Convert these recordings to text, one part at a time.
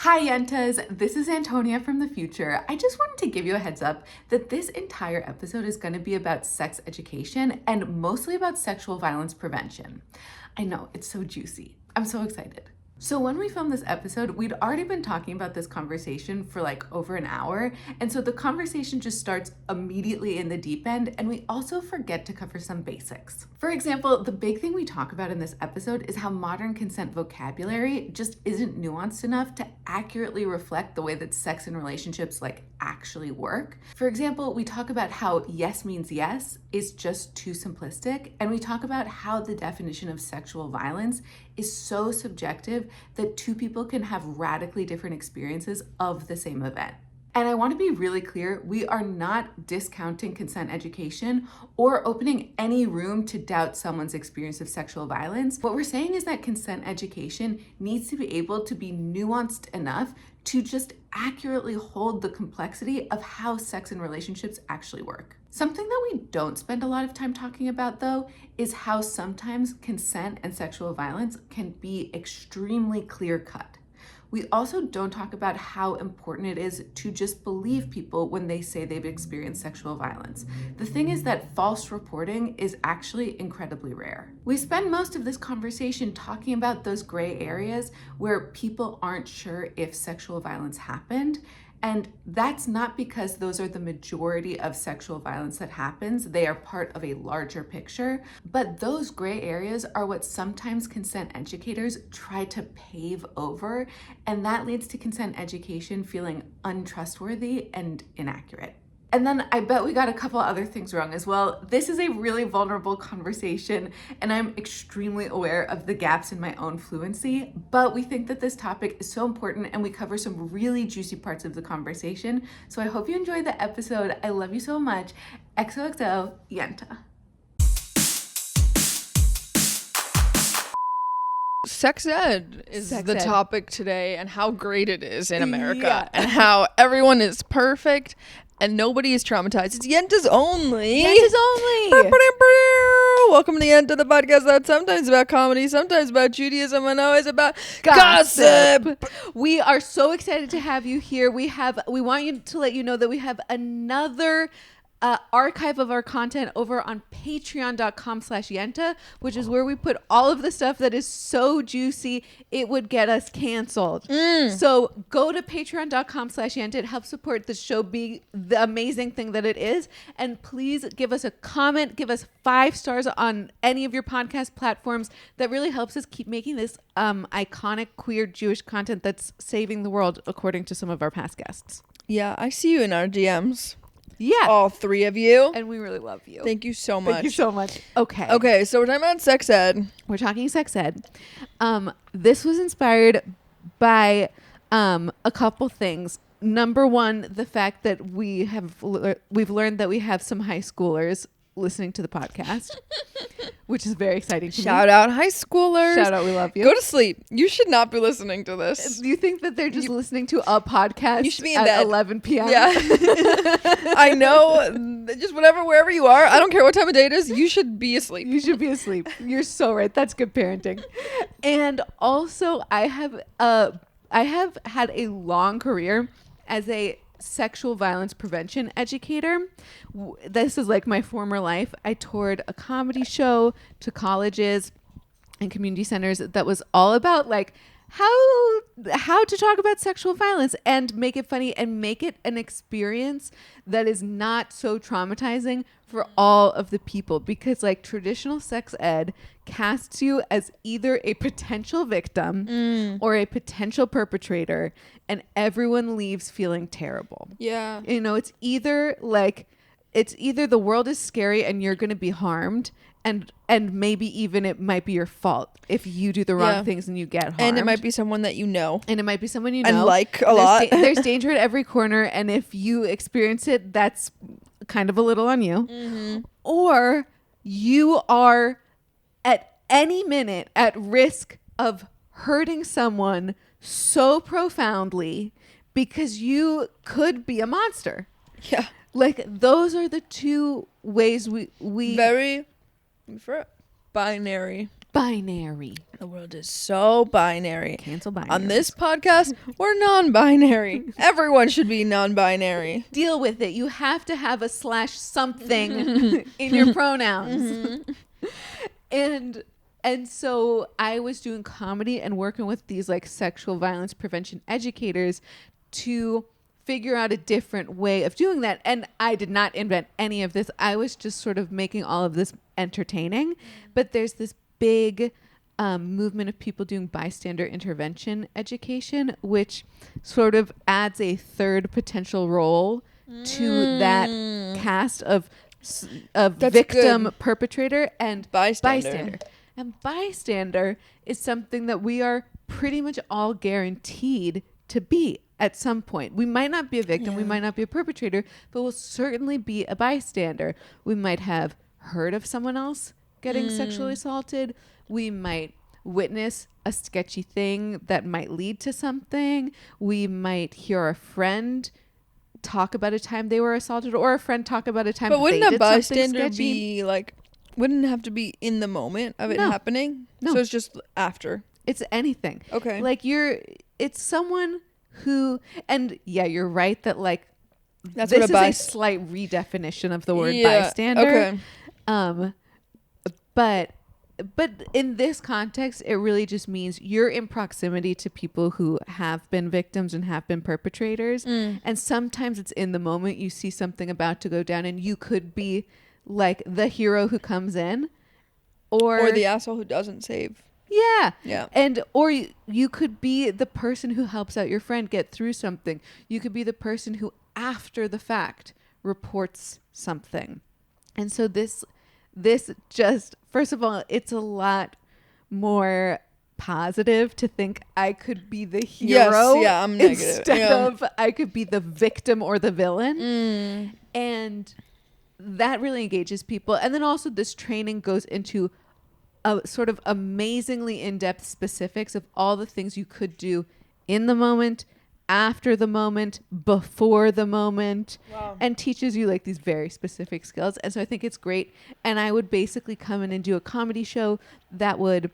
Hi Yentas, this is Antonia from the future. I just wanted to give you a heads up that this entire episode is going to be about sex education and mostly about sexual violence prevention. I know, it's so juicy. I'm so excited. So when we filmed this episode, we'd already been talking about this conversation for like over an hour. And so the conversation just starts immediately in the deep end, and we also forget to cover some basics. For example, the big thing we talk about in this episode is how modern consent vocabulary just isn't nuanced enough to accurately reflect the way that sex and relationships like actually work. For example, we talk about how yes means yes is just too simplistic, and we talk about how the definition of sexual violence is so subjective that two people can have radically different experiences of the same event. And I want to be really clear, we are not discounting consent education or opening any room to doubt someone's experience of sexual violence. What we're saying is that consent education needs to be able to be nuanced enough to just accurately hold the complexity of how sex and relationships actually work. Something that we don't spend a lot of time talking about, though, is how sometimes consent and sexual violence can be extremely clear-cut. We also don't talk about how important it is to just believe people when they say they've experienced sexual violence. The thing is that false reporting is actually incredibly rare. We spend most of this conversation talking about those gray areas where people aren't sure if sexual violence happened. And that's not because those are the majority of sexual violence that happens. They are part of a larger picture. But those gray areas are what sometimes consent educators try to pave over. And that leads to consent education feeling untrustworthy and inaccurate. And then I bet we got a couple other things wrong as well. This is a really vulnerable conversation, and I'm extremely aware of the gaps in my own fluency, but we think that this topic is so important and we cover some really juicy parts of the conversation. So I hope you enjoy the episode. I love you so much. XOXO, Yenta. Sex ed is the topic today, and how great it is in America, Yeah. and how everyone is perfect and nobody is traumatized. It's Yentas only. Yentas only. Welcome to Yenta, the podcast that's sometimes about comedy, sometimes about Judaism, and always about gossip. We are so excited to have you here. We want you to let you know that we have another archive of our content over on patreon.com/Yenta, which is where we put all of the stuff that is so juicy it would get us canceled. So go to patreon.com/Yenta. It helps support the show be the amazing thing that it is. And please give us a comment, give us 5 stars on any of your podcast platforms. That really helps us keep making this iconic queer Jewish content that's saving the world, according to some of our past guests. Yeah, I see you in our DMs. Yeah. All 3 of you. And we really love you. Thank you so much. Thank you so much. Okay. Okay, so we're talking about sex ed. We're talking sex ed. This was inspired by a couple things. Number one, the fact that we've learned that we have some high schoolers listening to the podcast, which is very exciting to me. Shout out high schoolers. Shout out, we love you. Go to sleep. You should not be listening to this. Do you think that they're just listening to a podcast you should be in at bed. 11 p.m.? Yeah. I know. Just wherever you are. I don't care what time of day it is. You should be asleep. You should be asleep. You're so right. That's good parenting. And also, I have had a long career as a sexual violence prevention educator. This is like my former life. I toured a comedy show to colleges and community centers that was all about like how to talk about sexual violence and make it funny and make it an experience that is not so traumatizing for all of the people, because like traditional sex ed casts you as either a potential victim or a potential perpetrator, and everyone leaves feeling terrible. Yeah. You know, it's either the world is scary and you're going to be harmed, and maybe even it might be your fault if you do the wrong things and you get harmed. And it might be someone that you know. And it might be someone you know. And like a lot. There's danger at every corner, and if you experience it, that's kind of a little on you. Mm-hmm. Or you are at any minute at risk of hurting someone so profoundly because you could be a monster. Yeah. Like, those are the two ways we very binary. binary. The world is so binary. Cancel binary. On this podcast, we're non-binary. Everyone should be non-binary. Deal with it. You have to have a / something in your pronouns. And so I was doing comedy and working with these like sexual violence prevention educators to figure out a different way of doing that. And I did not invent any of this. I was just sort of making all of this entertaining. But there's this big movement of people doing bystander intervention education, which sort of adds a third potential role to that cast of victim, good. Perpetrator, and Bystander. And bystander is something that we are pretty much all guaranteed to be at some point. We might not be a victim, we might not be a perpetrator, but we'll certainly be a bystander. We might have heard of someone else getting sexually assaulted. We might witness a sketchy thing that might lead to something. We might hear a friend talk about a time they were assaulted, or a friend talk about a time But wouldn't they a did something bystander sketchy. be like, wouldn't it have to be in the moment of it happening? No. So it's just after. It's anything. Okay. Like it's someone who, and yeah, you're right that like That's this what is a slight redefinition of the word bystander. Okay. But in this context, it really just means you're in proximity to people who have been victims and have been perpetrators. And sometimes it's in the moment you see something about to go down and you could be like the hero who comes in or the asshole who doesn't save. Yeah. And or you could be the person who helps out your friend get through something. You could be the person who after the fact reports something. And so this just, first of all, it's a lot more positive to think I could be the hero I'm negative. instead of I could be the victim or the villain. And that really engages people. And then also this training goes into a sort of amazingly in-depth specifics of all the things you could do in the moment, after the moment, before the moment. Wow. And teaches you like these very specific skills. And so I think it's great. And I would basically come in and do a comedy show that would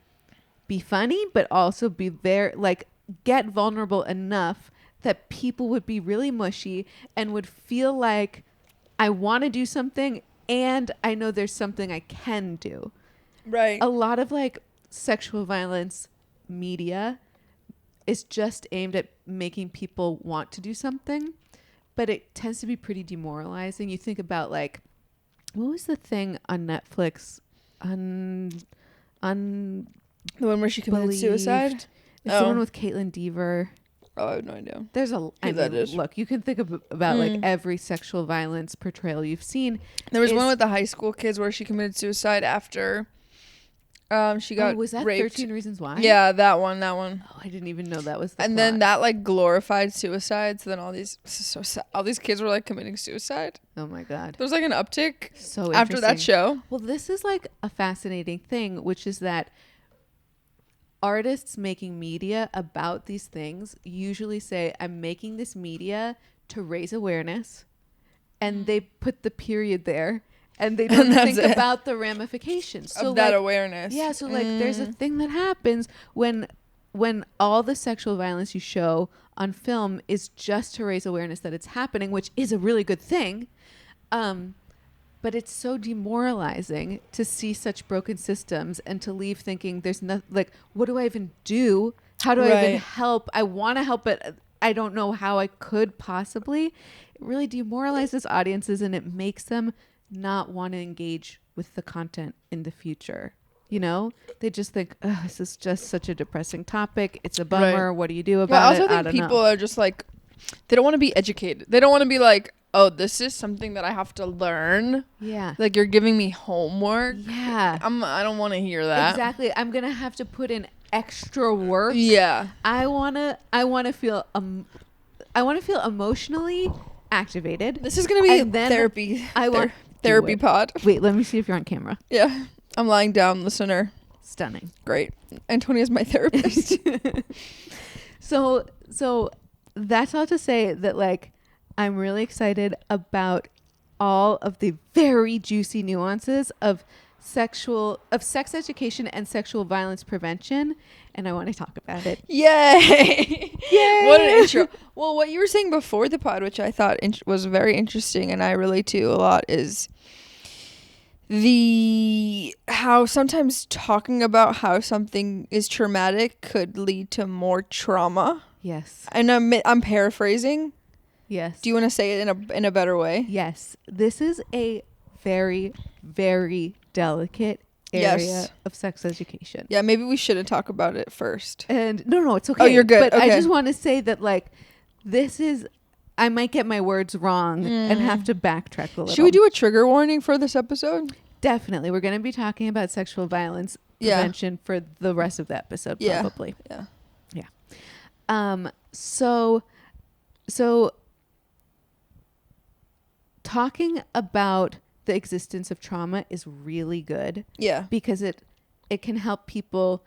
be funny, but also be very like get vulnerable enough that people would be really mushy and would feel like I want to do something and I know there's something I can do. Right. A lot of like sexual violence media is just aimed at making people want to do something, but it tends to be pretty demoralizing. You think about like, what was the thing on Netflix? The one where she committed suicide? It's the one with Caitlin Dever. Oh, I have no idea. There's a, I mean, look, you can think about like every sexual violence portrayal you've seen. There was one with the high school kids where she committed suicide after she got was that raped. 13 Reasons Why? Yeah, that one. Oh, I didn't even know that was the And plot. then that like glorified suicide. So then all these kids were like committing suicide. Oh my God. There was like an uptick So after that interesting. show. Well, this is like a fascinating thing, which is that artists making media about these things usually say, I'm making this media to raise awareness. And they put the period there. And they don't think about the ramifications. So of that like, awareness. Yeah, so like there's a thing that happens when all the sexual violence you show on film is just to raise awareness that it's happening, which is a really good thing. But it's so demoralizing to see such broken systems and to leave thinking there's nothing, like, what do I even do? How do I even help? I want to help, but I don't know how I could possibly. It really demoralizes audiences and it makes them not want to engage with the content in the future. You know, they just think, this is just such a depressing topic. It's a bummer. Right. What do you do about it? I also think people are just like, they don't want to be educated. They don't want to be like, oh, this is something that I have to learn. Yeah. Like you're giving me homework. Yeah. I don't want to hear that. Exactly. I'm going to have to put in extra work. Yeah. I want to feel emotionally activated. This is going to be a therapy. Therapy pod. Wait, let me see if you're on camera. Yeah. I'm lying down, listener. Stunning. Great. Antonia's my therapist. So that's all to say that like I'm really excited about all of the very juicy nuances of sex education and sexual violence prevention, and I want to talk about it. Yay! Yay! What an intro. Well, what you were saying before the pod, which I thought was very interesting and I relate to a lot, is how sometimes talking about how something is traumatic could lead to more trauma. Yes. And I'm paraphrasing. Yes. Do you want to say it in a better way? Yes. This is a very, very delicate area of sex education. Yeah, maybe we shouldn't talk about it first. And no, it's okay. Oh, you're good. But okay. I just want to say that, like, I might get my words wrong and have to backtrack a little. Should we do a trigger warning for this episode? Definitely. We're going to be talking about sexual violence prevention for the rest of the episode, probably. Yeah. So talking about the existence of trauma is really good. Yeah. Because it can help people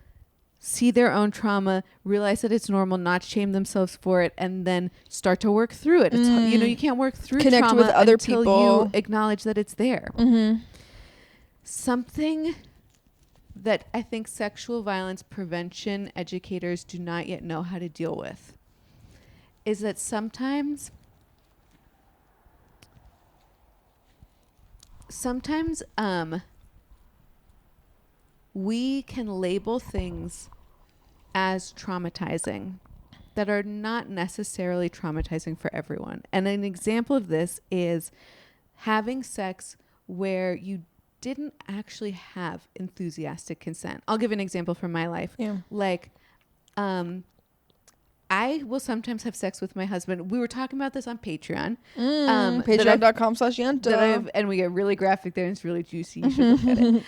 see their own trauma, realize that it's normal, not shame themselves for it, and then start to work through it. It's you can't work through connect trauma with other until people. You acknowledge that it's there. Something that I think sexual violence prevention educators do not yet know how to deal with is that sometimes we can label things as traumatizing that are not necessarily traumatizing for everyone. And an example of this is having sex where you didn't actually have enthusiastic consent. I'll give an example from my life. Yeah. Like, I will sometimes have sex with my husband. We were talking about this on Patreon. Patreon.com/Yenta. And we get really graphic there, and it's really juicy. You should look at it.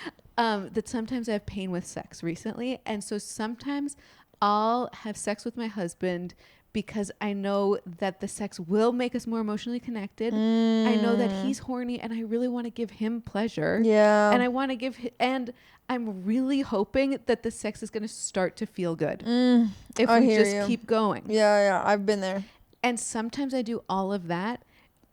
That sometimes I have pain with sex recently. And so sometimes I'll have sex with my husband because I know that the sex will make us more emotionally connected. I know that he's horny and I really want to give him pleasure. Yeah. And I want to and I'm really hoping that the sex is going to start to feel good. If we just keep going. Yeah. I've been there. And sometimes I do all of that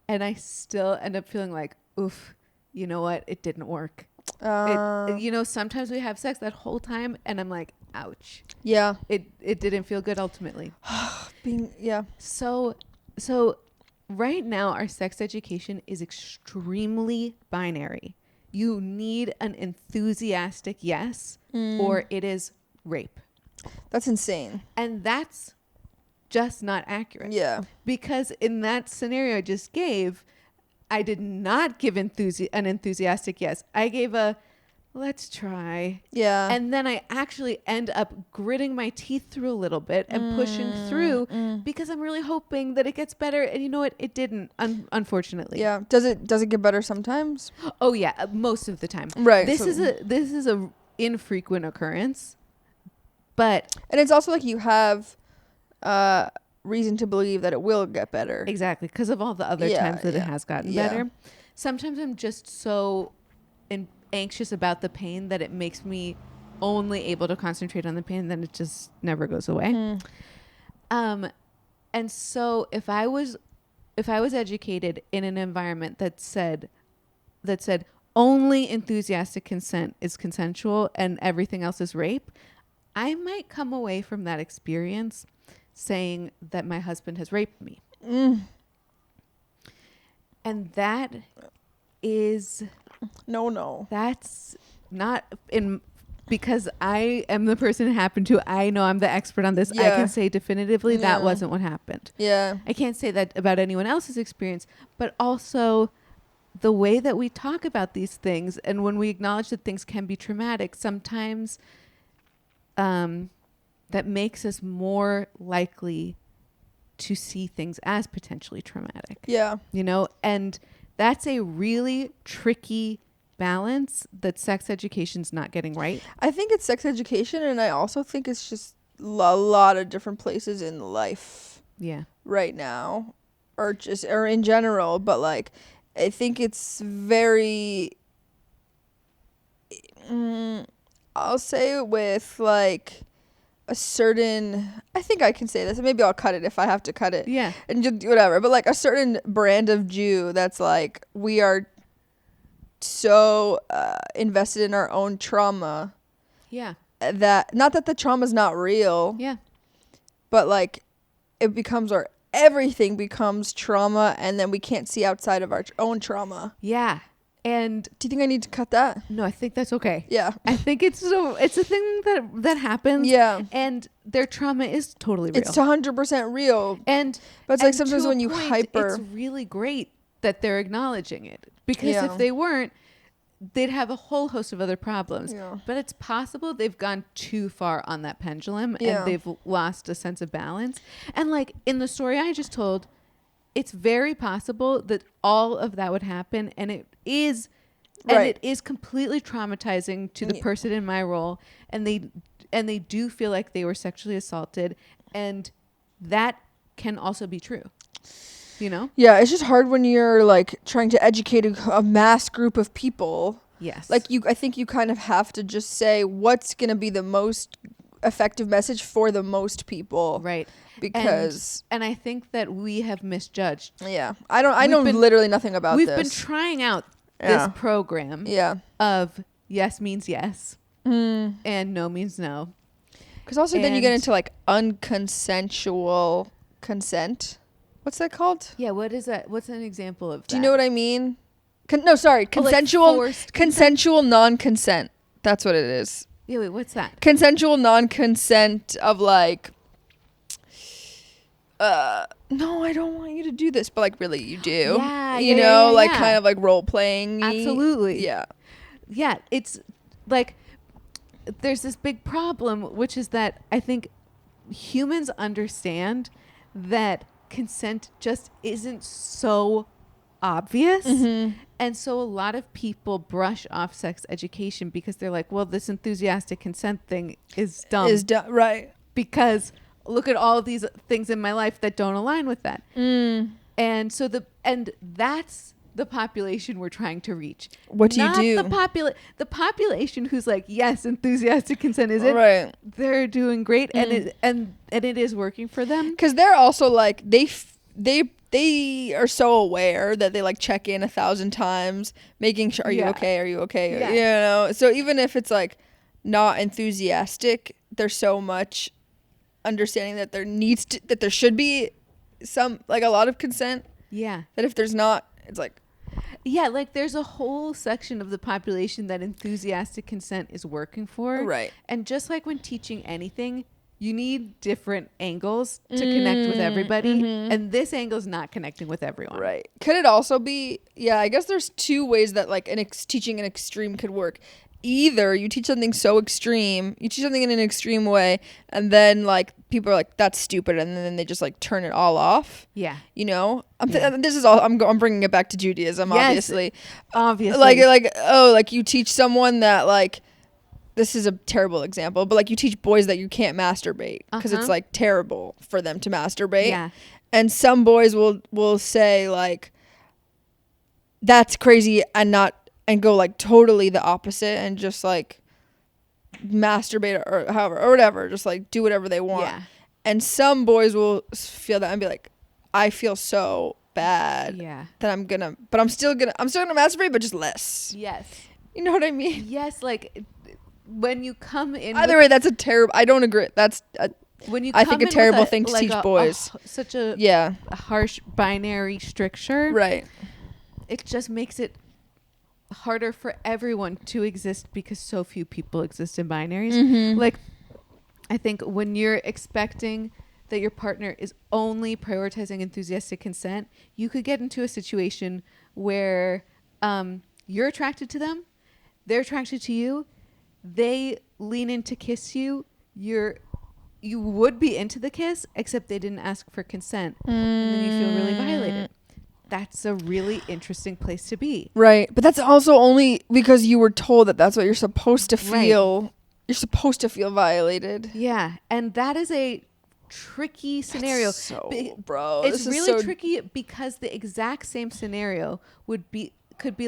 and I still end up feeling like, oof, you know what? It didn't work. Sometimes we have sex that whole time and I'm like, ouch. Yeah. It didn't feel good ultimately. So right now our sex education is extremely binary. You need an enthusiastic yes or it is rape. That's insane. And that's just not accurate. Yeah. Because in that scenario I just gave, I did not give an enthusiastic yes. I gave a let's try. Yeah. And then I actually end up gritting my teeth through a little bit and pushing through because I'm really hoping that it gets better. And you know what? It didn't, unfortunately. Yeah. Does it get better sometimes? Oh yeah, most of the time. Right. This is a infrequent occurrence, and it's also like you have reason to believe that it will get better. Exactly, because of all the other times that it has gotten better. Sometimes I'm just so anxious about the pain that it makes me only able to concentrate on the pain, then it just never goes away. And so if I was educated in an environment that said only enthusiastic consent is consensual and everything else is rape, I might come away from that experience saying that my husband has raped me. And that is no. That's not because I am the person it happened to. I know I'm the expert on this. I can say definitively that wasn't what happened. Yeah. I can't say that about anyone else's experience, but also the way that we talk about these things and when we acknowledge that things can be traumatic, sometimes that makes us more likely to see things as potentially traumatic. Yeah. And that's a really tricky balance that sex education's not getting right. I think it's sex education, and I also think it's just a lot of different places in life. Yeah. Right now, or in general, but like I think it's very I'll say with like a certain, I think I can say this, and maybe I'll cut it if I have to cut it. Yeah. And just whatever. But like a certain brand of Jew that's like, we are so invested in our own trauma. Yeah. That, not that the trauma's not real. Yeah. But like it becomes everything becomes trauma, and then we can't see outside of our own trauma. Yeah. And do you think I need to cut that? No, I think that's okay. Yeah. I think it's a thing that happens. Yeah. And their trauma is totally real. It's 100% real. But it's like sometimes when you it's really great that they're acknowledging it, because if they weren't, they'd have a whole host of other problems. Yeah. But it's possible they've gone too far on that pendulum and they've lost a sense of balance. And like in the story I just told, it's very possible that all of that would happen, and it is completely traumatizing to the person in my role, and they do feel like they were sexually assaulted, and that can also be true. You know? Yeah, it's just hard when you're like trying to educate a mass group of people. Yes. Like I think you kind of have to just say what's going to be the most effective message for the most people. Right. Because and I think that we have misjudged. Yeah. I know literally nothing about this. We've been trying out this program of yes means yes and no means no. Because also then you get into like unconsensual consent. What's that called? Yeah, what is that? What's an example of that? Do you know what I mean? Consensual non-consent. That's what it is. Yeah, wait, what's that? Consensual non-consent of like, no, I don't want you to do this, but like really you do. Yeah, you know, like kind of like role playing. Absolutely. Yeah. Yeah, it's like there's this big problem, which is that I think humans understand that consent just isn't so obvious. Mm-hmm. And so a lot of people brush off sex education because they're like, well, this enthusiastic consent thing is dumb. Right. Because look at all of these things in my life that don't align with that. And so that's the population we're trying to reach. What do you do? The population who's like, yes, enthusiastic consent is it. Right. They're doing great, and it is working for them. Because they're also like they are so aware that they like check in 1,000 times, making sure, are you okay? Are you okay? Yeah. You know. So even if it's like not enthusiastic, there's so much understanding that there should be some, like, a lot of consent. Yeah. That if there's not, it's like. Yeah, like there's a whole section of the population that enthusiastic consent is working for. Right. And just like when teaching anything, you need different angles to connect with everybody. Mm-hmm. And this angle is not connecting with everyone. Right. Could it also be, I guess there's two ways that like teaching an extreme could work. Either you teach something so extreme, you teach something in an extreme way, and then like people are like, that's stupid, and then they just like turn it all off. Yeah. You know, this is all I'm bringing it back to Judaism. Yes, obviously. Like you teach someone that like, this is a terrible example, but like you teach boys that you can't masturbate because it's like terrible for them to masturbate. Yeah. And some boys will say like, that's crazy, and go like totally the opposite and just like masturbate or however or whatever, just like do whatever they want. Yeah. And some boys will feel that and be like, I feel so bad that I'm still gonna masturbate, but just less. Yes. You know what I mean? Yes. Like when you come in. Either way, that's a terrible. I don't agree. That's I think a terrible thing to teach boys. Such a harsh binary stricture. Right. It just makes it harder for everyone to exist because so few people exist in binaries. Mm-hmm. Like, I think when you're expecting that your partner is only prioritizing enthusiastic consent, you could get into a situation where you're attracted to them, they're attracted to you, they lean in to kiss you, you would be into the kiss, except they didn't ask for consent, and then you feel really violated. That's a really interesting place to be. Right. But that's also only because you were told that that's what you're supposed to feel. Right. You're supposed to feel violated. Yeah. And that is a tricky scenario. It's really tricky because the exact same scenario could be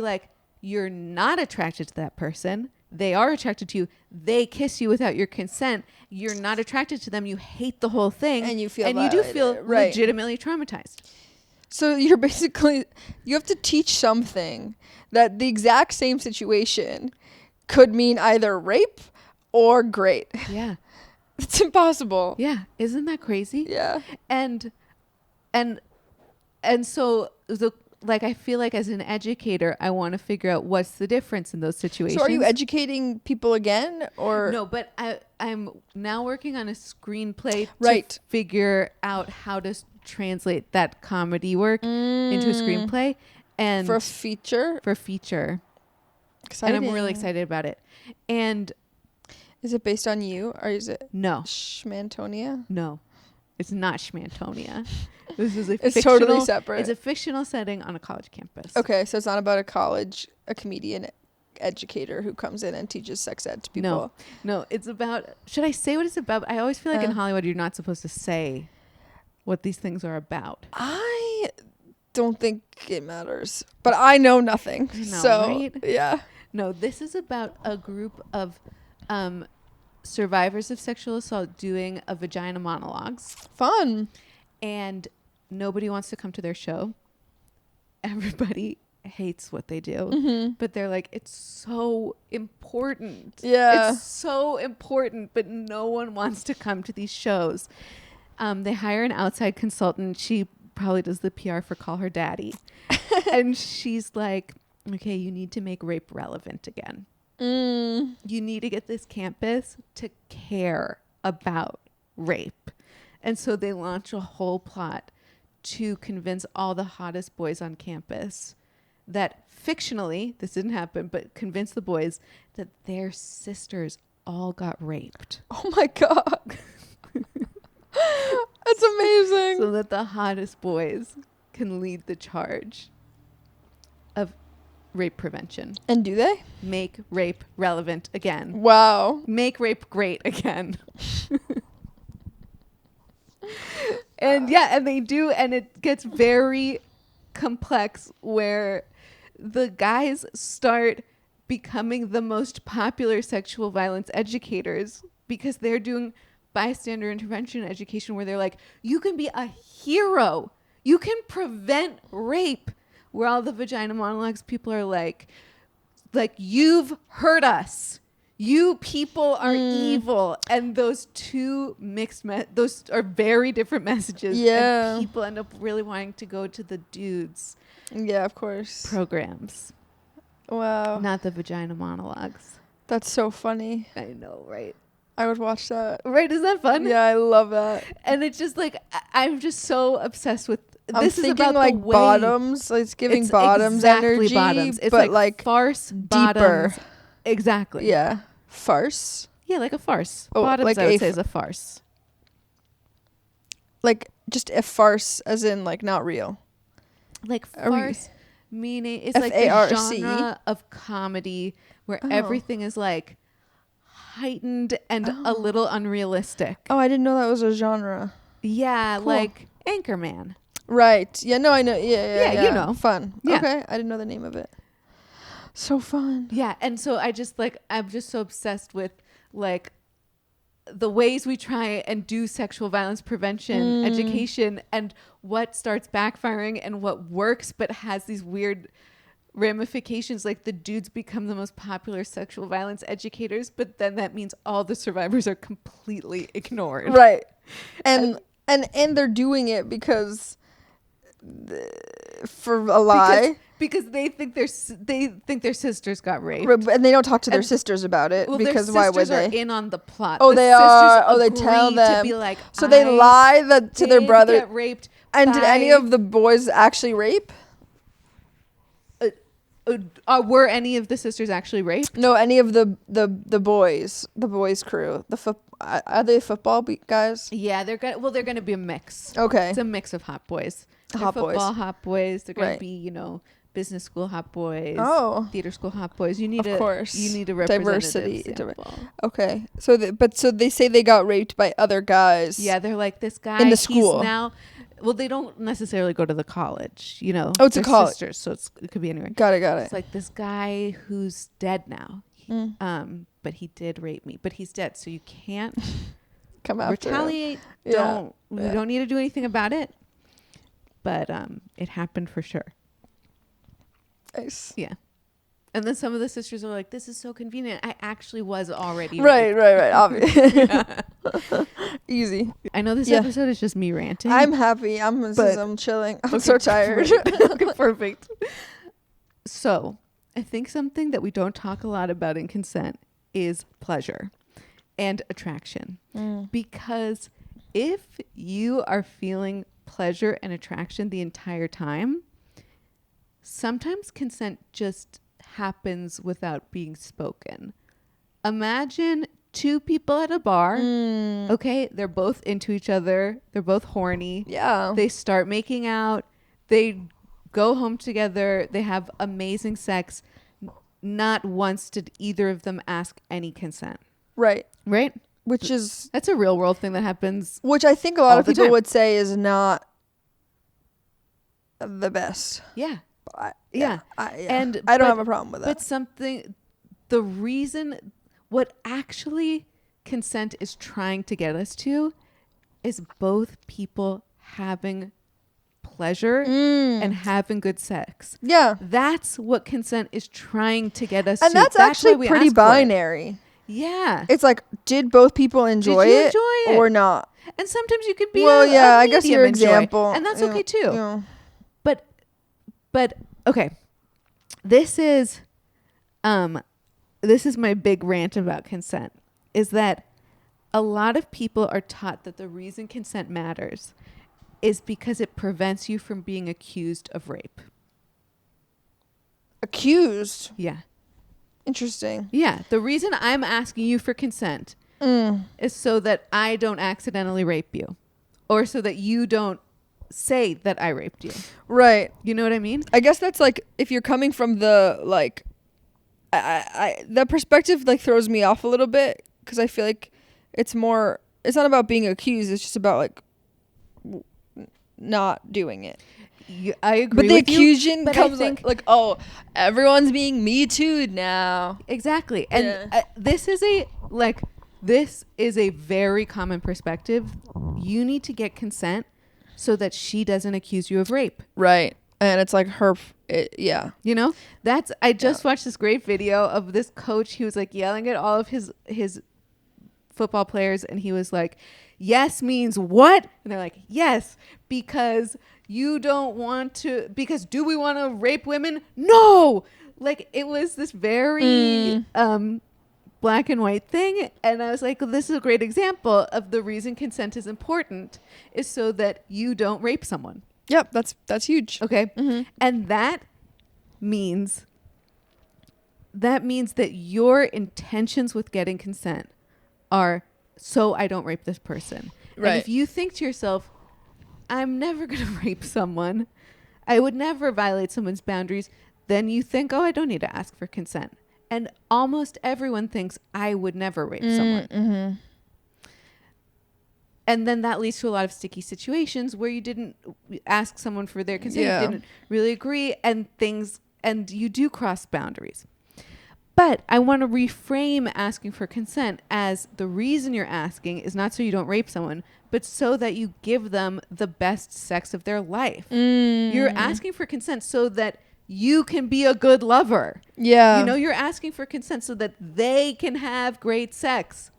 like, you're not attracted to that person. They are attracted to you. They kiss you without your consent. You're not attracted to them. You hate the whole thing. And you feel violated. You do feel legitimately traumatized. So you're basically, you have to teach something that the exact same situation could mean either rape or great. Yeah. It's impossible. Yeah. Isn't that crazy? Yeah. And so like I feel like as an educator, I want to figure out what's the difference in those situations. So are you educating people again, or no? But I'm now working on a screenplay Right. to figure out how to translate that comedy work into a screenplay and for a feature? for feature. Exciting. And I'm really excited about it. And Is it based on you, or is it no, Antonia? no, it's not Schmantonia. This is a It's fictional, totally separate. It's a fictional setting on a college campus. Okay, so it's not about a comedian educator who comes in and teaches sex ed to people. No, it's about, should I say what it's about? I always feel like in Hollywood, you're not supposed to say what these things are about. I don't think it matters, but I know nothing. I know, so, right? yeah. No, this is about a group of survivors of sexual assault doing a vagina monologues. Fun. And nobody wants to come to their show. Everybody hates what they do, but they're like, it's so important. Yeah. It's so important, but no one wants to come to these shows. They hire an outside consultant. She probably does the PR for Call Her Daddy. And she's like, okay, you need to make rape relevant again. You need to get this campus to care about rape. And so they launch a whole plot to convince all the hottest boys on campus that fictionally, this didn't happen, but convince the boys that their sisters all got raped. Oh my God. That's amazing. So that the hottest boys can lead the charge of rape prevention. And do they? Make rape relevant again. Wow. Make rape great again. And yeah, and they do, and it gets very complex where the guys start becoming the most popular sexual violence educators because they're doing bystander intervention education where they're like, you can be a hero. You can prevent rape. Where all the vagina monologues people are like you've hurt us. You people are evil. And those two those are very different messages. Yeah. And people end up really wanting to go to the dudes Yeah, of course. programs, Wow. not the vagina monologues. That's so funny. I know, right? I would watch that. Right? Isn't that fun? Yeah, I love that. And it's just like, I'm just so obsessed with I'm this. thinking is about like the way bottoms. It's giving it's bottoms exactly energy, bottoms. It's but like farce deeper. bottoms. Exactly. Yeah. Farce. Yeah, like a farce. Oh, Bottoms, like I would a say, is a farce. Like just a farce, as in like not real. Like Are we- farce, meaning it's like the F-A-R-C-E? genre of comedy where Oh. everything is like heightened and a little unrealistic. Oh, I didn't know that was a genre. Yeah, Cool. like Anchorman. Right. Yeah, no, I know. Yeah, Yeah, you know. Fun. Yeah. Okay. I didn't know the name of it. So fun. Yeah, and so I'm just so obsessed with like the ways we try and do sexual violence prevention education and what starts backfiring and what works but has these weird ramifications. Like the dudes become the most popular sexual violence educators, but then that means all the survivors are completely ignored. Right. And they're doing it because for a lie. Because they think their sisters got raped. And they don't talk to their And- sisters about it Well, because their why would sisters they? are in on the plot. Oh, The they sisters are. Oh, they tell agree them. to be like, So they lie to their did brother. get raped. And did any by- of the boys actually rape? were any of the sisters actually raped? No, any of the boys crew. Are they football guys? Yeah, they're gonna be a mix. Okay. It's a mix of hot boys. They're Hot boys. football hot boys. They're gonna Right. be, business school hot boys. Oh. Theater school hot boys. You need Of course. You need a representative Diversity. sample. Okay. So they say they got raped by other guys. Yeah, they're like, this guy In the he's school. now. Well, they don't necessarily go to the college, Oh, it's a They're college. sisters, so it could be anywhere. Got it. It's like this guy who's dead now. But he did rape me. But he's dead, so you can't Come after him. retaliate. Yeah. We don't need to do anything about it. but it happened for sure. Nice. Yeah. And then some of the sisters are like, this is so convenient. I actually was already Right. Obviously. Yeah. Easy. I know this Yeah. episode is just me ranting. I'm happy. I'm chilling. I'm so tired. Okay, perfect. So I think something that we don't talk a lot about in consent is pleasure and attraction. Because if you are feeling pleasure and attraction the entire time, sometimes consent just happens without being spoken. Imagine two people at a bar. Okay, they're both into each other. They're both horny. Yeah. They start making out. They go home together. They have amazing sex. Not once did either of them ask any consent. Right. Right? That's a real world thing that happens. Which I think a lot all of the people time. would say is not the best. Yeah. Yeah. And I don't have a problem with that. But the reason, what actually consent is trying to get us to is both people having pleasure and having good sex. Yeah. That's what consent is trying to get us And to. that's why actually we pretty ask for it. binary. Yeah. It's like, did both people enjoy you it enjoy it? or not? And sometimes you could be I guess your medium enjoy, example. and that's Yeah, okay too. yeah. But okay. This is my big rant about consent, is that a lot of people are taught that the reason consent matters is because it prevents you from being accused of rape. Accused? Yeah. Interesting. Yeah. The reason I'm asking you for consent is so that I don't accidentally rape you, or so that you don't say that I raped you. Right. You know what I mean? I guess that's like, if you're coming from the, like, that perspective, like, throws me off a little bit, because I feel like it's not about being accused. It's just about, like, not doing it. I agree. But the with accusation you, but comes I think, like, oh, everyone's being Me Too'd now. exactly. And this is a very common perspective. You need to get consent so that she doesn't accuse you of rape. Right. And it's like yeah. You know, I just watched this great video of this coach. He was like yelling at all of his football players, and he was like, yes means what? And they're like, yes, because you don't want to, because do we want to rape women? No. Like, it was this very black and white thing. And I was like, well, this is a great example of the reason consent is important, is so that you don't rape someone. Yep. That's huge. Okay. And that means that your intentions with getting consent are, so I don't rape this person. Right. And if you think to yourself, I'm never going to rape someone, I would never violate someone's boundaries, then you think, oh, I don't need to ask for consent. And almost everyone thinks, I would never rape someone. And then that leads to a lot of sticky situations where you didn't ask someone for their consent, you didn't really agree, and you do cross boundaries. But I want to reframe asking for consent as the reason you're asking is not so you don't rape someone, but so that you give them the best sex of their life. You're asking for consent so that you can be a good lover. Yeah. You know, you're asking for consent so that they can have great sex.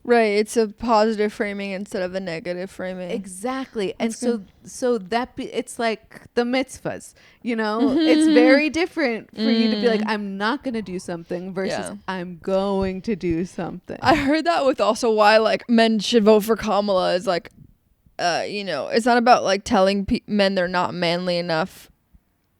Right. It's a positive framing instead of a negative framing. Exactly. And so it's like the mitzvahs, you know, it's very different for you to be like, I'm not going to do something versus I'm going to do something. I heard that with also why like men should vote for Kamala is like, you know, it's not about like telling men they're not manly enough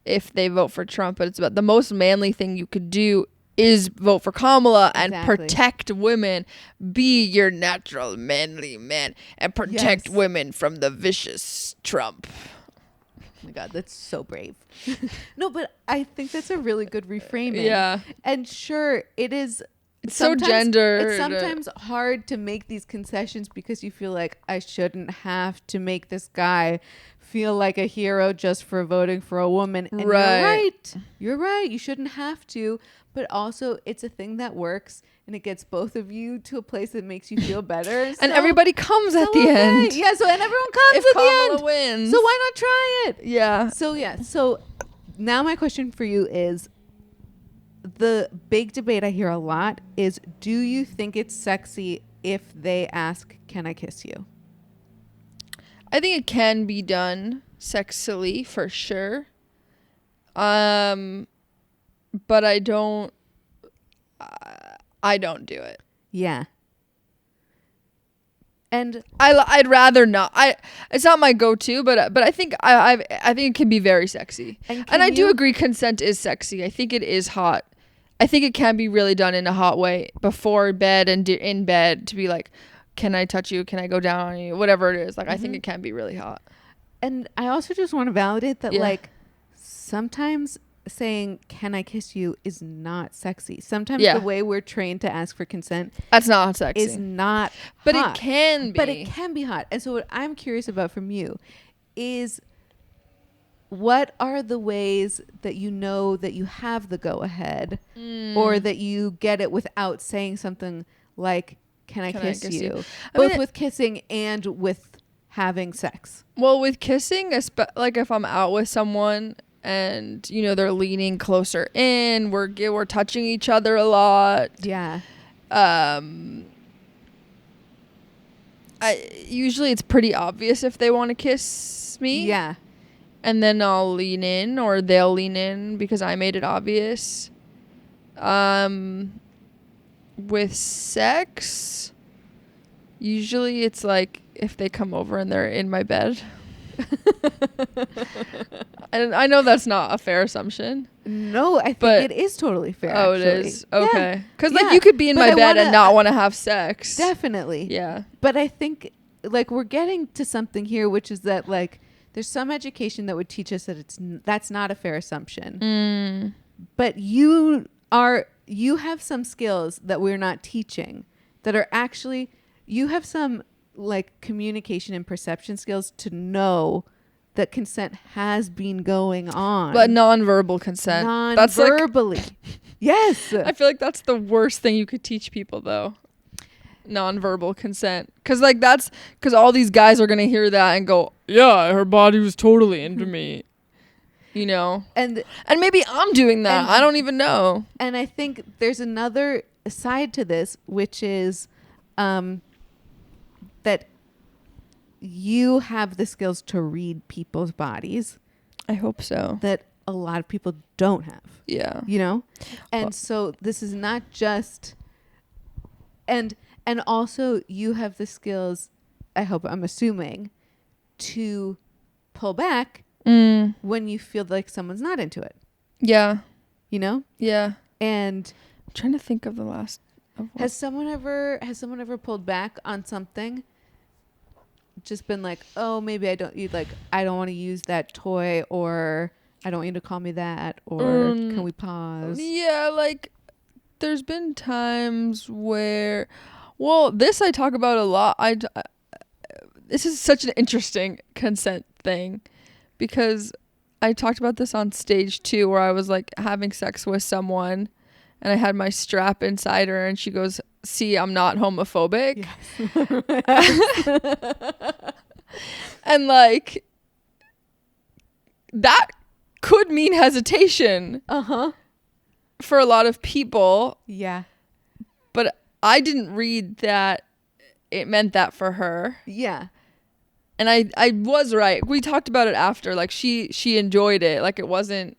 if they vote for Trump, but it's about the most manly thing you could do is vote for Kamala and protect women. Be your natural manly man and protect women from the vicious Trump. Oh my God, that's so brave. No, but I think that's a really good reframing. Yeah. And sure, it is. It's so gendered. It's sometimes hard to make these concessions because you feel like I shouldn't have to make this guy feel like a hero just for voting for a woman. And you're right. You shouldn't have to. But also, it's a thing that works, and it gets both of you to a place that makes you feel better. And everybody comes at the end. Yeah, and everyone comes at the end. Wins. So why not try it? Yeah. So now my question for you is, the big debate I hear a lot is, do you think it's sexy if they ask, can I kiss you? I think it can be done sexily for sure. But I don't do it. Yeah. And I'd rather not. It's not my go-to, but I think I think it can be very sexy. And I do agree consent is sexy. I think it is hot. I think it can be really done in a hot way before bed and in bed, to be like, can I touch you? Can I go down on you? Whatever it is. Like, I think it can be really hot. And I also just want to validate that, like, sometimes saying, can I kiss you, is not sexy. Sometimes the way we're trained to ask for consent, that's not sexy. Is not but hot. It can be. But it can be hot. And so what I'm curious about from you is, what are the ways that you know that you have the go ahead, or that you get it without saying something like, can I kiss you? Both with kissing and with having sex. Well, with kissing, like if I'm out with someone and, you know, they're leaning closer in, we're touching each other a lot. Yeah. Usually it's pretty obvious if they want to kiss me. Yeah. And then I'll lean in, or they'll lean in because I made it obvious. With sex, usually it's like if they come over and they're in my bed. And I know that's not a fair assumption. No, I think it is totally fair. Oh, actually. It is? Okay. Because like you could be in my bed and not want to have sex. Definitely. Yeah. But I think, like, we're getting to something here, which is that, like, there's some education that would teach us that that's not a fair assumption. But you have some skills that we're not teaching that are actually, you have some, like, communication and perception skills to know that consent has been going on. But nonverbal consent. Non-verbally. Like, yes. I feel like that's the worst thing you could teach people, though. Non-verbal consent. Because all these guys are going to hear that and go, yeah, her body was totally into me. You know? And maybe I'm doing that. I don't even know. And I think there's another side to this, which is that you have the skills to read people's bodies. I hope so. That a lot of people don't have. Yeah. You know? And so this is not just... And also you have the skills, I'm assuming, to pull back when you feel like someone's not into it. Yeah. You know? Yeah. And I'm trying to think of the last... Has someone ever pulled back on something? Just been like, oh, maybe I don't want to use that toy, or I don't want you to call me that, or can we pause? Yeah, like there's been times where, well, this I talk about a lot. This is such an interesting consent thing, because I talked about this on stage too, where I was like having sex with someone and I had my strap inside her and she goes, see, I'm not homophobic. Yes. And like, that could mean hesitation. For a lot of people. Yeah. But I didn't read that it meant that for her. Yeah. And I was right. We talked about it after. Like, she enjoyed it. Like, it wasn't...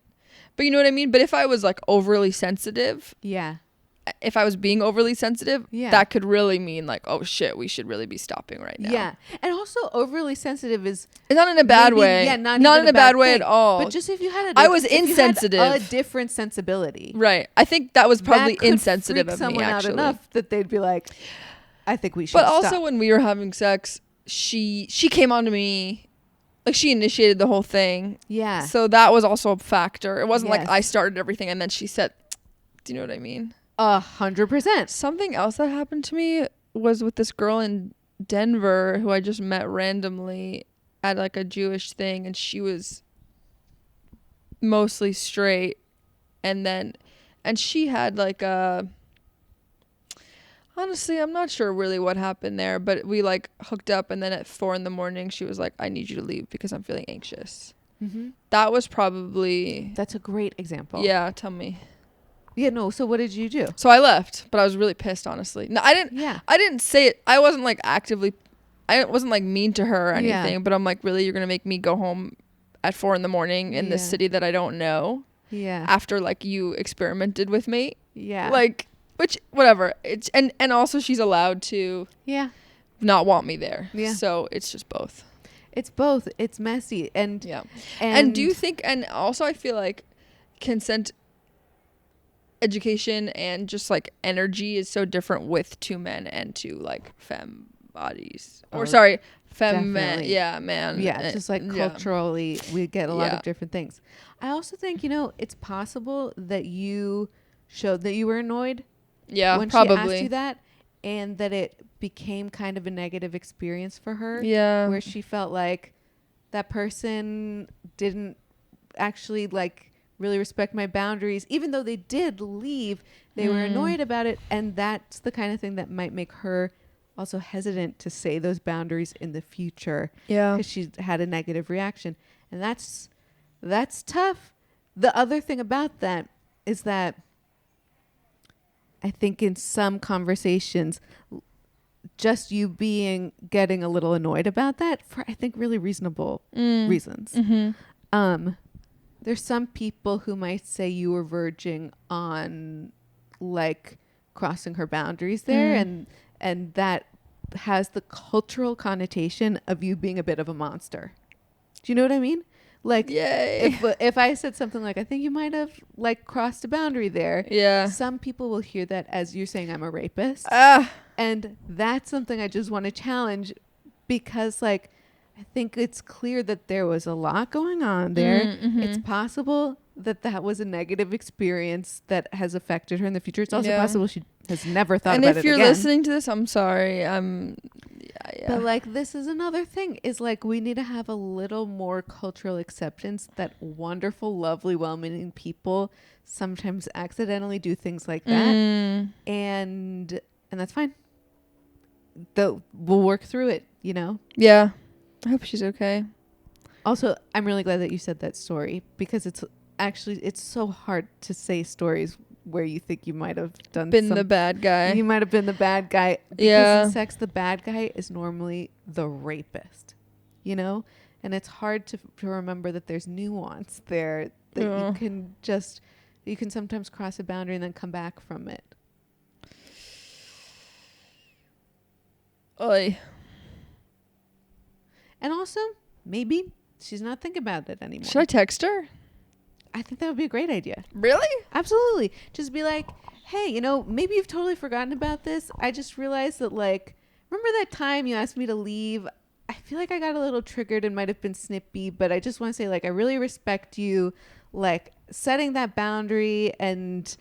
But you know what I mean? But if I was, like, overly sensitive... Yeah. If I was being overly sensitive, that could really mean, like, oh, shit, we should really be stopping right now. Yeah. And also, overly sensitive is... It's not in a bad way. Yeah, not in a bad way thing. at all. But just if you had I was insensitive. a different sensibility. Right. I think that was probably that insensitive of me, someone actually. out enough that they'd be like, I think we should But stop. also, when we were having sex, she came on to me... Like, she initiated the whole thing. Yeah. So that was also a factor. It wasn't like I started everything and then she said, do you know what I mean? 100%. Something else that happened to me was with this girl in Denver who I just met randomly. at like a Jewish thing, and she was mostly straight, and she had like a, honestly, I'm not sure really what happened there, but we like hooked up, and then at 4 a.m. she was like, I need you to leave because I'm feeling anxious. That was probably, That's a great example. yeah, tell me. Yeah, no, so what did you do? So I left, but I was really pissed, honestly. No, I didn't say it. I wasn't like actively, I wasn't like mean to her or anything, but I'm like, really, you're gonna make me go home at 4 a.m. in this city that I don't know? Yeah. After like you experimented with me? Yeah. Like, which, whatever. It's and also she's allowed to not want me there. Yeah. So it's just both. It's both. It's messy. And and do you think, and also I feel like consent education and just like energy is so different with 2 men and 2 like femme bodies, or sorry, femme men. Yeah, man. Yeah, just like culturally we get a lot of different things. I also think, it's possible that you showed that you were annoyed when probably. she asked you that, and that it became kind of a negative experience for her, where she felt like that person didn't actually like really respect my boundaries, even though they did leave. They were annoyed about it, and that's the kind of thing that might make her also hesitant to say those boundaries in the future, because she had a negative reaction, and that's tough. The other thing about that is that I think in some conversations, just you getting a little annoyed about that for, I think, really reasonable reasons. There's some people who might say you were verging on like crossing her boundaries there, and that has the cultural connotation of you being a bit of a monster. Do you know what I mean? Like, if I said something like, I think you might have like crossed a boundary there. Some people will hear that as you're saying I'm a rapist. And that's something I just want to challenge, because like, I think it's clear that there was a lot going on there. It's possible that was a negative experience that has affected her in the future. It's also possible she has never thought about it again. And if you're listening to this, I'm sorry. But like, this is another thing, is like, we need to have a little more cultural acceptance that wonderful, lovely, well-meaning people sometimes accidentally do things like that. And that's fine. We'll work through it, Yeah. I hope she's okay. Also, I'm really glad that you said that story, because it's so hard to say stories where you think you might have been the bad guy. You might have been the bad guy. Because in sex, the bad guy is normally the rapist, and it's hard to remember that there's nuance there, that you can sometimes cross a boundary and then come back from it. Oy. And also, maybe she's not thinking about it anymore. Should I text her? I think that would be a great idea. Really? Absolutely. Just be like, hey, maybe you've totally forgotten about this. I just realized that, like, remember that time you asked me to leave? I feel like I got a little triggered and might have been snippy, but I just want to say, like, I really respect you, like, setting that boundary, and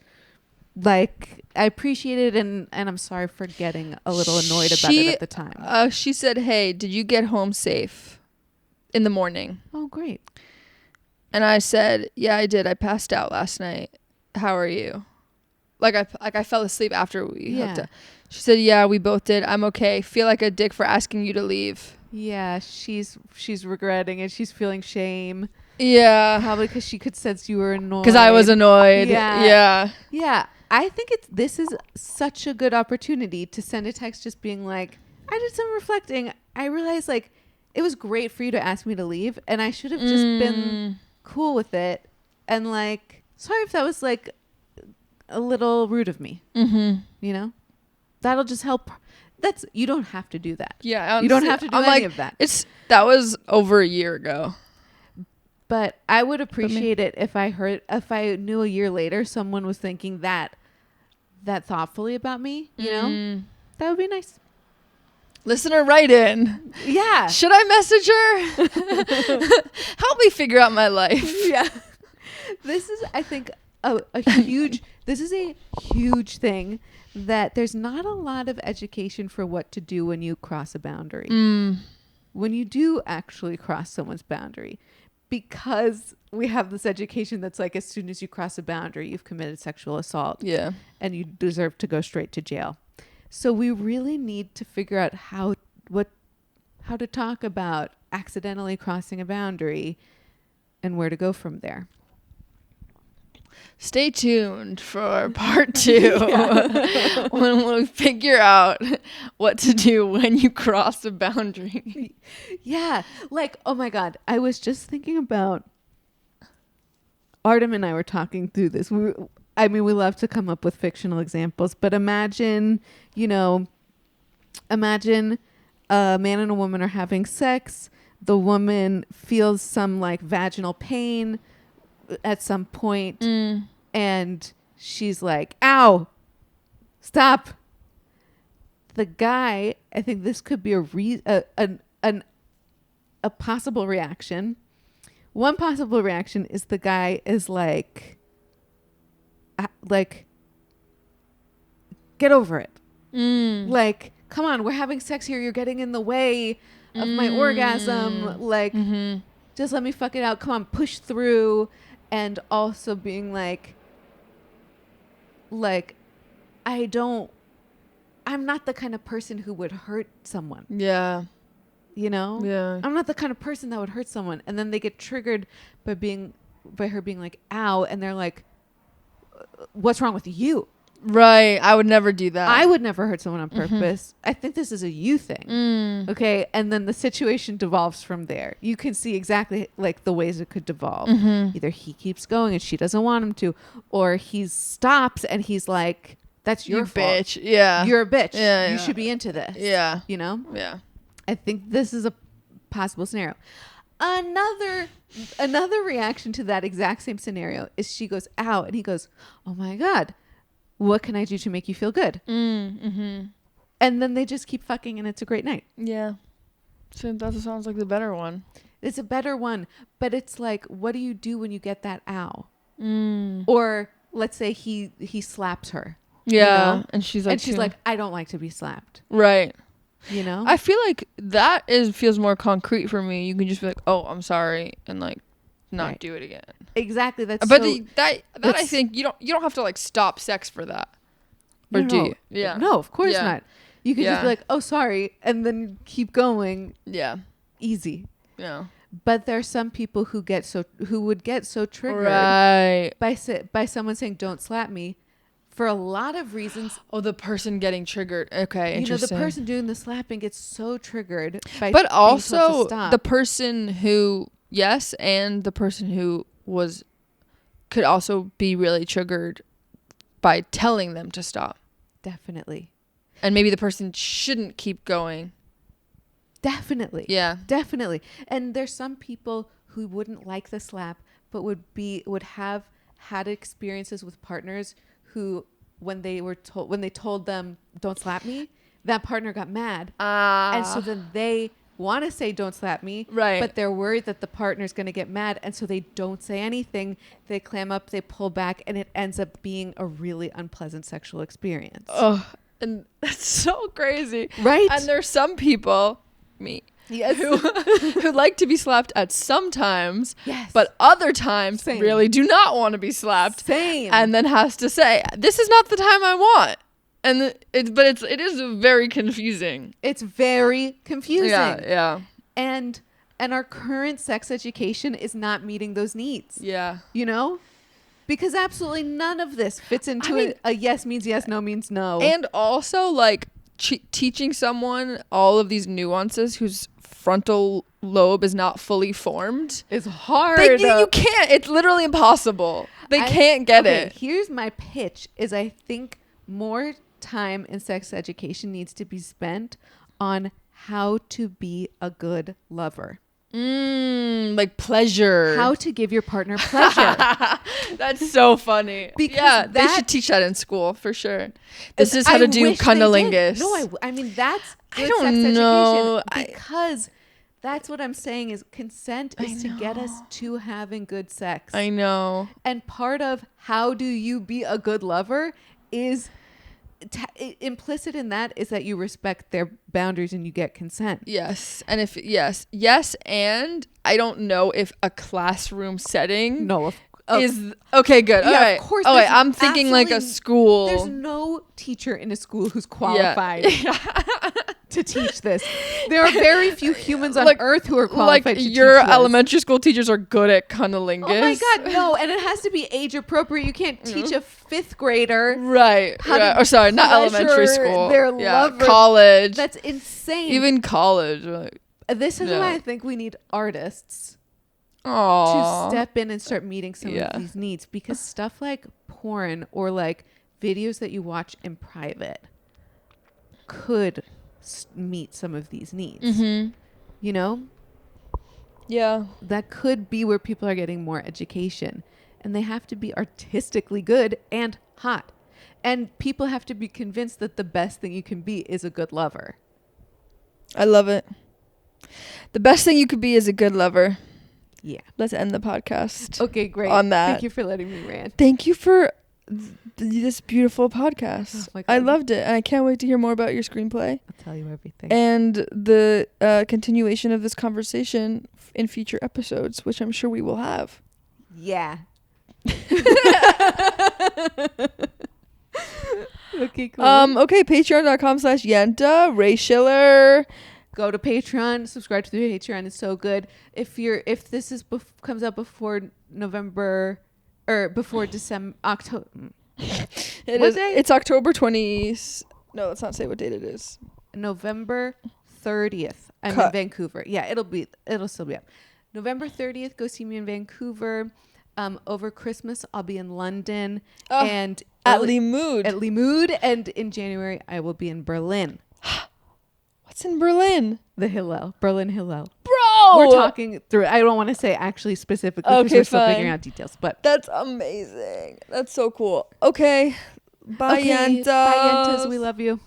like, I appreciate it, and I'm sorry for getting a little annoyed about it at the time. She said, hey, did you get home safe in the morning? Oh, great. And I said, yeah, I did. I passed out last night. How are you? Like I fell asleep after we hooked up. She said, yeah, we both did. I'm okay. Feel like a dick for asking you to leave. Yeah, she's regretting it. She's feeling shame. Yeah. Probably because she could sense you were annoyed. Because I was annoyed. Yeah. I think this is such a good opportunity to send a text just being like, I did some reflecting. I realized, like, it was great for you to ask me to leave, and I should have just been cool with it. And, like, sorry if that was, like, a little rude of me. That'll just help. You don't have to do that. Yeah. Honestly, you don't have to do any of that. That was over a year ago. But I would appreciate it if I knew a year later someone was thinking that thoughtfully about me, that would be nice. Listener, write in. Yeah. Should I message her? Help me figure out my life. Yeah. This is, I think, this is a huge thing, that there's not a lot of education for what to do when you cross a boundary. when you do actually cross someone's boundary, because we have this education that's like, as soon as you cross a boundary, you've committed sexual assault. Yeah. And you deserve to go straight to jail. So we really need to figure out how to talk about accidentally crossing a boundary and where to go from there. Stay tuned for part 2 when we figure out what to do when you cross a boundary. Yeah. Like, oh my God. I was just thinking about, Artem and I were talking through this. We love to come up with fictional examples, but imagine a man and a woman are having sex. The woman feels some like vaginal pain at some point, and she's like, ow, stop. The guy, I think this could be a possible reaction. One possible reaction is the guy is like, get over it. Like, come on, we're having sex here. You're getting in the way of my orgasm. Like, just let me fuck it out. Come on, push through. And also being like, I'm not the kind of person who would hurt someone. Yeah. Yeah. I'm not the kind of person that would hurt someone. And then they get triggered by her being like, ow. And they're like, what's wrong with you? Right. I would never do that. I would never hurt someone on purpose. I think this is a you thing. Okay. And then the situation devolves from there. You can see exactly like the ways it could devolve. Either he keeps going and she doesn't want him to, or he stops and he's like, that's your fault. Bitch. Yeah. You're a bitch. Yeah, you should be into this. Yeah. Yeah. I think this is a possible scenario. Another reaction to that exact same scenario is she goes, ow. And he goes, oh my God, what can I do to make you feel good? And then they just keep fucking and it's a great night. Yeah. So that sounds like the better one. It's a better one. But it's like, what do you do when you get that ow? Or let's say he slaps her. Yeah. And she's like, I don't like to be slapped. Right. I feel like that feels more concrete for me. You can just be like, oh, I'm sorry, and like not do it again. Exactly. That's but that I think you don't have to like stop sex for that. Or do you? Yeah. No, of course not. You could just be like, oh, sorry, and then keep going. Yeah. Easy. Yeah. But there's some people who would get so triggered by someone saying, don't slap me. For a lot of reasons. Oh, the person getting triggered. Okay, interesting. The person doing the slapping gets so triggered by but being also told to stop. the person who and the person who could also be really triggered by telling them to stop. Definitely. And maybe the person shouldn't keep going. Definitely. Yeah. Definitely. And there's some people who wouldn't like the slap, but would have had experiences with partners who, when they told them, don't slap me, that partner got mad. And so then they want to say, don't slap me. Right. But they're worried that the partner's going to get mad. And so they don't say anything. They clam up, they pull back, and it ends up being a really unpleasant sexual experience. Oh, and that's so crazy. Right. And there's some people, me, yes, who like to be slapped at some times, yes, but other times really do not want to be slapped. Same. And then has to say, this is not the time I want. And it is very confusing. It's very confusing. Yeah. And our current sex education is not meeting those needs. Yeah. Because absolutely none of this fits into a yes means yes, no means no. And also like teaching someone all of these nuances whose frontal lobe is not fully formed is hard. You can't. It's literally impossible. They can't get it. Here's my pitch is I think more time in sex education needs to be spent on how to be a good lover. Like pleasure. How to give your partner pleasure. That's so funny. Because they should teach that in school for sure. This is how to do cunnilingus. No, I mean that's good I don't sex know. education because that's what I'm saying is consent is to get us to having good sex. I know. And part of how do you be a good lover is implicit in that is that you respect their boundaries and you get consent. Yes. And and I don't know if a classroom setting is okay, good. Yeah, all right. of course. Oh, wait, I'm thinking like a school. There's no teacher in a school who's qualified to teach this. There are very few humans on earth who are qualified to teach your this. elementary school teachers are good at cunnilingus. Oh my God, no. And it has to be age appropriate. You can't teach a 5th grader. Right. Or sorry, not elementary school. Their lover. College. That's insane. Even college. This is why I think we need artists to step in and start meeting some of these needs, because stuff like porn or like videos that you watch in private could meet some of these needs. You know? Yeah. That could be where people are getting more education, and they have to be artistically good and hot. And people have to be convinced that the best thing you can be is a good lover. I love it. The best thing you could be is a good lover. Yeah. Let's end the podcast. Okay, great. On that. Thank you for letting me rant. Thank you for this beautiful podcast. Oh my God. I loved it. And I can't wait to hear more about your screenplay. I'll tell you everything. And the continuation of this conversation in future episodes, which I'm sure we will have. Yeah. Okay, cool. Okay, patreon.com/Yenta, Ray Schiller. Go to Patreon, subscribe to the Patreon. It's so good. If this comes out before November or before October. It's October 20th. No, let's not say what date it is. November 30th. I'm in Vancouver. Yeah, it'll still be up. November 30th, go see me in Vancouver. Over Christmas, I'll be in London and at Limoud, and in January I will be in Berlin. What's in Berlin? The Hillel, Berlin Hillel. Bro, we're talking through it. I don't want to say actually specifically because we're still figuring out details. But that's amazing. That's so cool. Okay, bye, Yentas. Bye, Yentas. We love you.